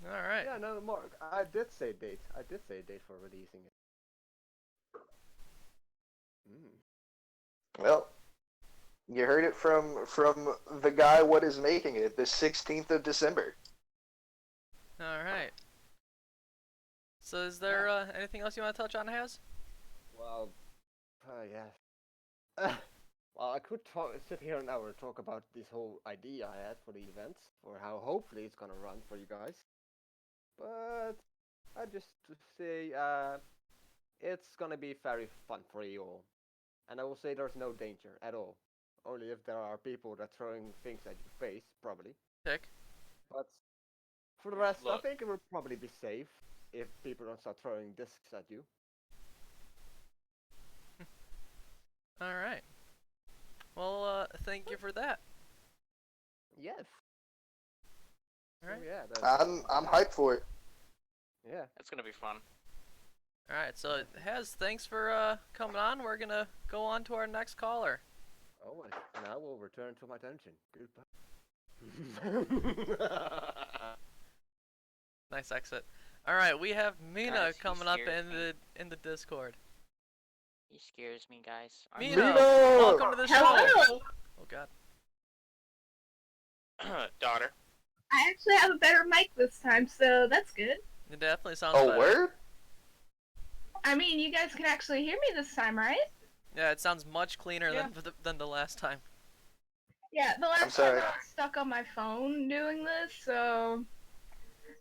right. Yeah, no, Mark. I did say date. I did say date for releasing it. Well, you heard it from the guy what is making it, the 16th of December. All right. So is there anything else you want to touch on, Haz? Well, yes. Well, I could sit here an hour and talk about this whole idea I had for the events, or how hopefully it's gonna run for you guys. But I just to say, it's gonna be very fun for you all, and I will say there's no danger at all. Only if there are people that throwing things at your face, probably. Hick. But for the rest, I Look. think it will probably be safe if people don't start throwing discs at you. All right. Well, thank you for that. Yes. All right. So, yeah. That's, I'm hyped for it. yeah. That's gonna be fun. All right. So Haz, thanks for coming on. We're gonna go on to our next caller. Oh, and I will return to my dungeon. Goodbye. Nice exit. All right. We have Mina Guys, he coming up scares in me. the Discord. He scares me, guys. Mina, Mina! welcome to the show. Hello. Oh God. Daughter. I actually have a better mic this time, so that's good. It definitely sounds Oh, better. word? I mean, you guys can actually hear me this time, right? Yeah, it sounds much cleaner Yeah. than the last time. Yeah, the last time sorry. I was stuck on my phone doing this, so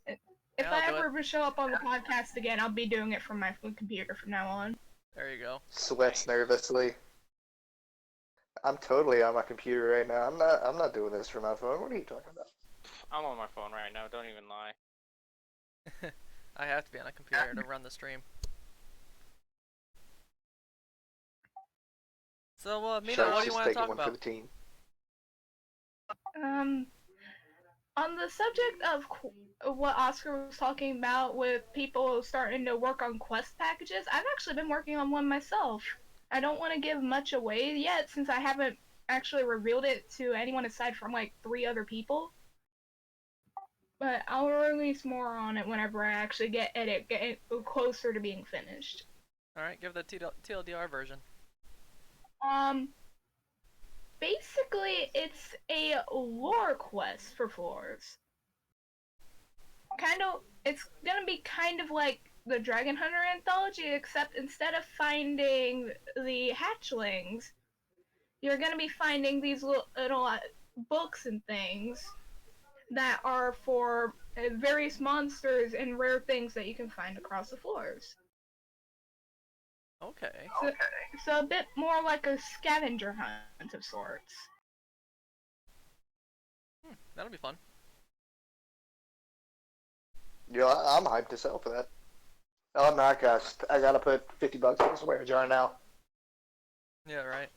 if Yeah, I I'll do ever show up on the podcast again, I'll be doing it from my computer from now on. There you go. Sweats nervously. I'm totally on my computer right now. I'm not doing this from my phone. What are you talking about? I'm on my phone right now. Don't even lie. I have to be on a computer to run the stream. So, Mina, Shark's what do you just want to taking talk one for about? the team. On the subject of what Oscar was talking about with people starting to work on quest packages, I've actually been working on one myself. I don't want to give much away yet since I haven't actually revealed it to anyone aside from like 3 other people. But I'll release more on it whenever I actually get closer to being finished. Alright, give the TLDR version. Basically, it's a lore quest for floors. It's gonna be kind of like the Dragon Hunter anthology, except instead of finding the hatchlings, you're gonna be finding these little books and things that are for various monsters and rare things that you can find across the floors. Okay. So a bit more like a scavenger hunt of sorts. That'll be fun. Yeah, I'm hyped as hell for that. Oh, I'm not, guys. I gotta put $50 in the swear jar now. Yeah, right.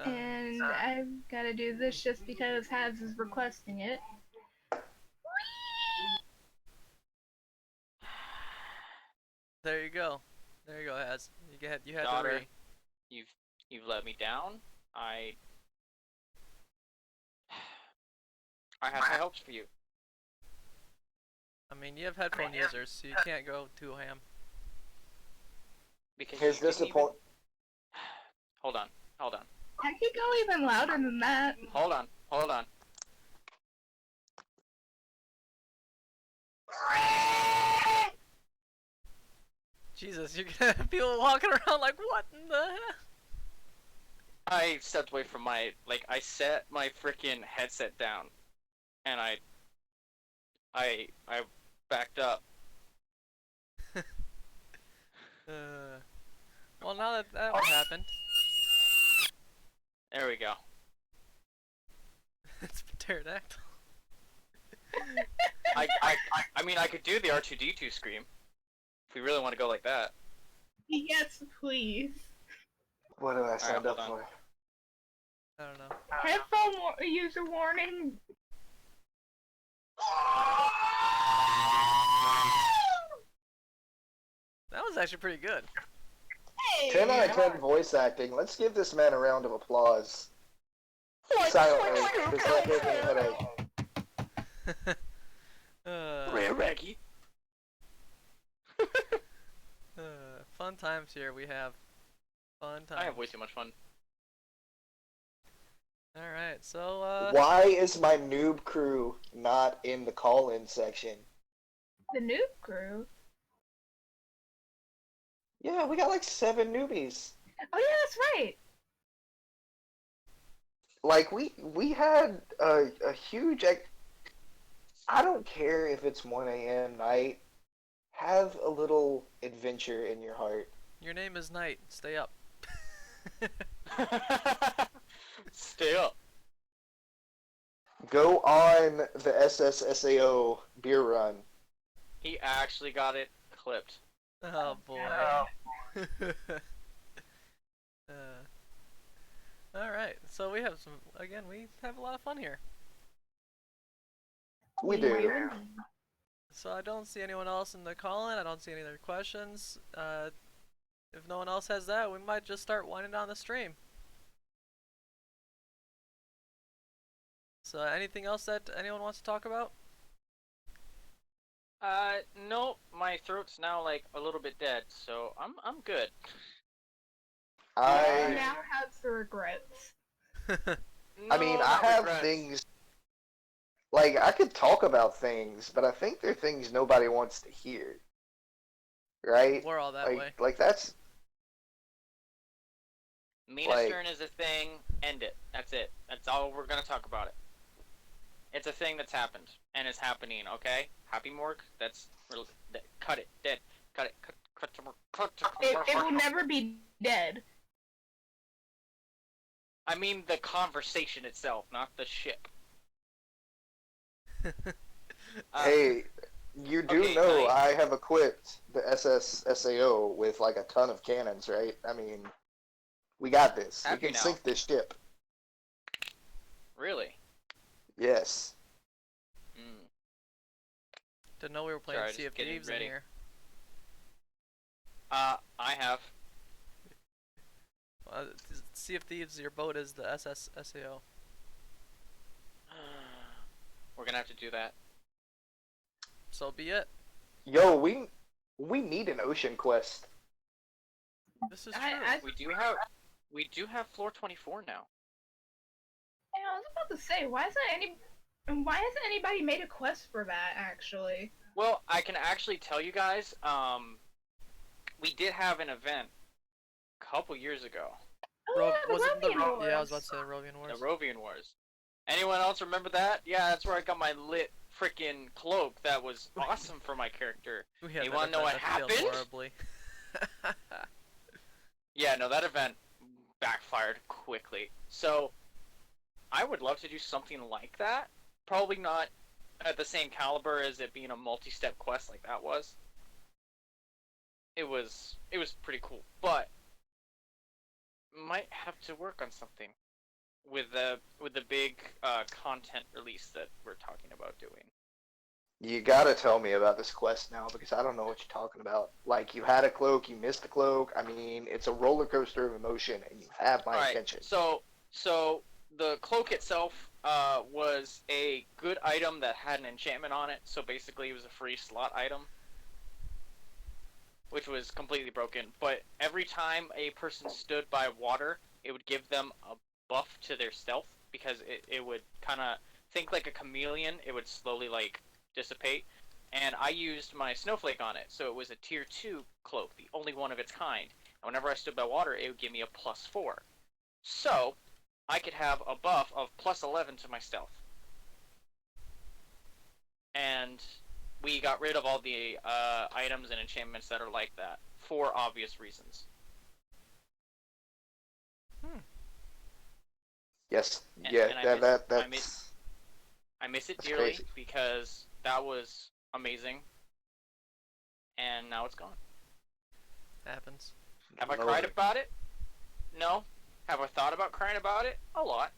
And I've gotta do this just because Habs is requesting it. There you go. There you go, Az. You had Daughter, to re. you've let me down. I have high hopes for you. I mean, you have headphone users, so you can't go too ham. Because His you didn't even... disappoint. Hold on. I could go even louder than that. Hold on. Jesus, you're gonna have people walking around like, what in the heck? I stepped away from I set my freaking headset down, and I backed up. Well, now that that one happened, There we go. it's pterodactyl. I mean, I could do the R2D2 scream, if we really want to go like that. Yes, please. What did I sign hold up on. for? I don't know. Headphone user warning. That was actually pretty good. Hey! 10 out of 10 voice acting. Let's give this man a round of applause. Silently, because that gave me a headache. Rare Raggy. Fun times here we have. Fun times. I have way too much fun. Alright, so, Why is my noob crew not in the call-in section? The noob crew? Yeah, we got like 7 newbies. Oh yeah, that's right. Like, we had a huge... I don't care if it's 1 a.m. night. Have a little adventure in your heart. your name is Knight. Stay up. Stay up. Go on the SSSAO beer run. He actually got it clipped. Oh boy. Alright, so we have we have a lot of fun here. We do. So I don't see anyone else in the call-in, I don't see any other questions. If no one else has that, we might just start winding down the stream. So anything else that anyone wants to talk about? No, my throat's now like a little bit dead, so I'm good. I Now has the regrets. I mean, No, I not have regrets. things... Like, I could talk about things, but I think they're things nobody wants to hear. Right? We're all that way. Like, that's... Mina like- Stern is a thing, end it. That's it. That's all we're gonna talk about it. It's a thing that's happened, and it's happening, okay? Happy Morg, cut it, dead. Cut it, cut It will never be dead. I mean the conversation itself, not the ship. Hey, you do okay, know nice. I have equipped the SSSAO with, like, a ton of cannons, right? I mean, we got this. Have We you can now? sink this ship. Really? Yes. Mm. Didn't know we were playing Sorry, Sea just of getting Thieves in ready. here. I have. Sea of Thieves, your boat is the SAO. We're gonna have to do that. So be it. Yo, we need an ocean quest. This is true. We do have floor 24 now. Yeah, I was about to say, why hasn't anybody made a quest for that, actually? Well, I can actually tell you guys, we did have an event a couple years ago. Oh, yeah, was it the Rovian Wars. Yeah, I was about to say the Rovian Wars. The Rovian Wars. Anyone else remember that? Yeah, that's where I got my lit freaking cloak. That was awesome for my character. You wanna know what happened? Horribly. Yeah, no, that event backfired quickly. So, I would love to do something like that. Probably not at the same caliber as it being a multi-step quest like that was. It was pretty cool, but might have to work on something with the big content release that we're talking about doing. You gotta tell me about this quest now because I don't know what you're talking about. Like, you had a cloak, you missed the cloak. I mean, it's a roller coaster of emotion, and you have my attention. So the cloak itself was a good item that had an enchantment on it. So basically, it was a free slot item, which was completely broken. But every time a person stood by water, it would give them a buff to their stealth because it would kind of think like a chameleon. It would slowly like dissipate, and I used my snowflake on it, so it was a tier 2 cloak, the only one of its kind. And whenever I stood by water, it would give me a +4. So I could have a buff of +11 to my stealth. And we got rid of all the items and enchantments that are like that for obvious reasons. Yes, And, yeah, and that's... I miss it That's dearly crazy. because that was amazing, and now it's gone. Happens. Have I cried about it? No. Have I thought about crying about it? A lot.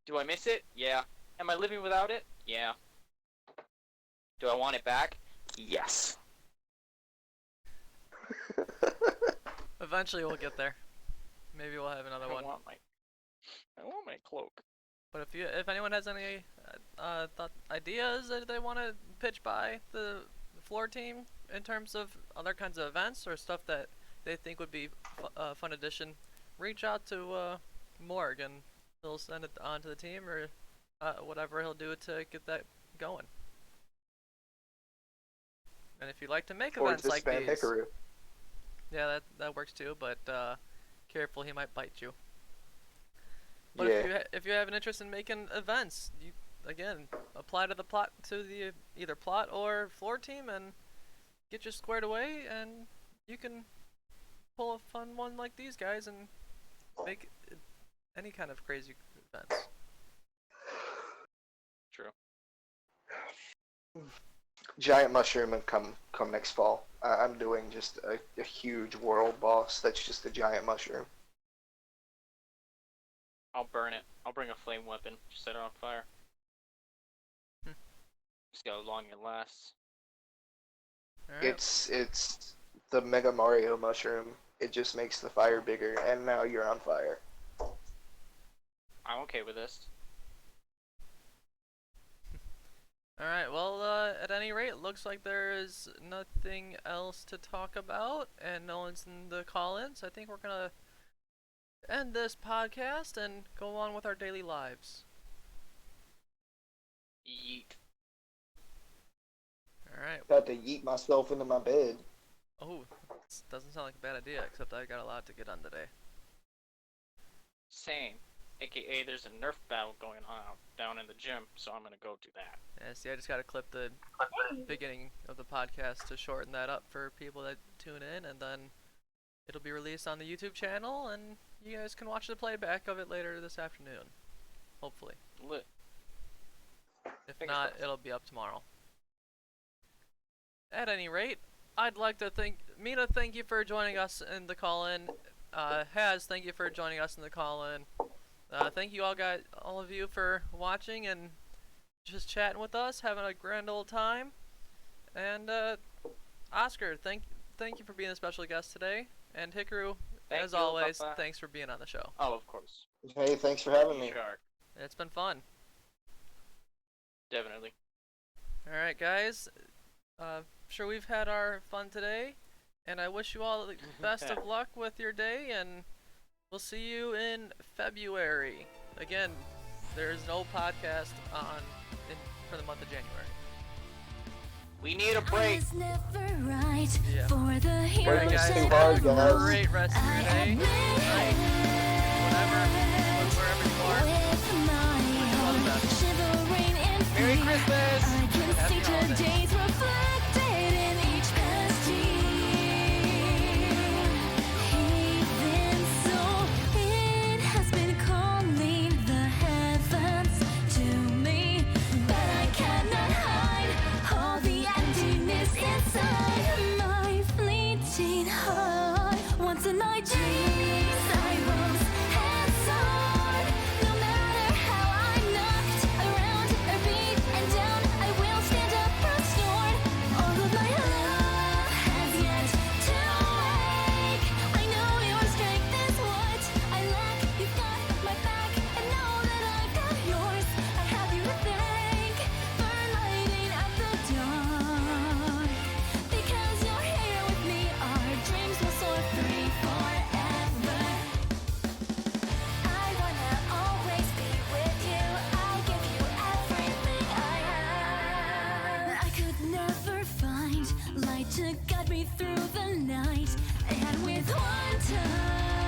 Do I miss it? Yeah. Am I living without it? Yeah. Do I want it back? Yes. Eventually we'll get there. Maybe we'll have another one. I want my cloak. But if anyone has any ideas that they want to pitch by the floor team in terms of other kinds of events or stuff that they think would be a fun addition, reach out to Morg and he'll send it on to the team or whatever he'll do to get that going. And if you like to make events like these, Hikoru. yeah, that works too. But careful, he might bite you. But Yeah. if you have an interest in making events, you again apply to the either plot or floor team and get you squared away, and you can pull a fun one like these guys and make any kind of crazy events. True. Giant mushroom and come next fall. I'm doing just a huge world boss that's just a giant mushroom. I'll burn it. I'll bring a flame weapon. Just set it on fire. See how long it lasts. Alright. It's the Mega Mario mushroom. It just makes the fire bigger, and now you're on fire. I'm okay with this. Alright, well, at any rate, it looks like there is nothing else to talk about, and no one's in the call-in, so I think we're gonna end this podcast and go on with our daily lives. Yeet. Alright. Got to yeet myself into my bed. Oh, this doesn't sound like a bad idea, except I got a lot to get on today. Same. AKA there's a Nerf battle going on down in the gym, so I'm gonna go do that. Yeah, see, I just gotta clip the beginning of the podcast to shorten that up for people that tune in, and then it'll be released on the YouTube channel, and you guys can watch the playback of it later this afternoon. Hopefully. Lit. If Fingers not, crossed. it'll be up tomorrow. At any rate, I'd like to thank Mina. Thank you for joining us in the call-in. Haz, thank you for joining us in the call-in. Thank you all of you for watching and just chatting with us, having a grand old time. And Oscar, thank thank you for being a special guest today. And Hikoru, Thank as you, always, Papa. thanks for being on the show. Oh, of course. Hey, thanks for having me. Shark. It's been fun. Definitely. Alright, guys. Sure, we've had our fun today. And I wish you all the best of luck with your day. And we'll see you in February. Again, there's no podcast for the month of January. We need a break. I was never right Yeah. for the hero Alright, guys. too shape hard, of guys. mine. Great rest of your I day. admit Night. Whatever. Wherever you are. with my All the heart best. shivering in Merry fear, Christmas! I can Happy see holidays. today's reflected in each past year. Even so, it has been calling the heavens to me, but I cannot hide all the emptiness inside my fleeting heart. Once a night dreams I rose and soared. No matter how I knocked around or beat and down, I will stand up restored. All of my love has yet to wake. I know your strength is what I lack. You've got my back and know that I've got yours. I have you to thank for lighting up the dark. Because you're here with me, our dreams will soar free forever. I wanna always be with you. I'll give you everything I have. I could never find light to guide me through the night, and with one touch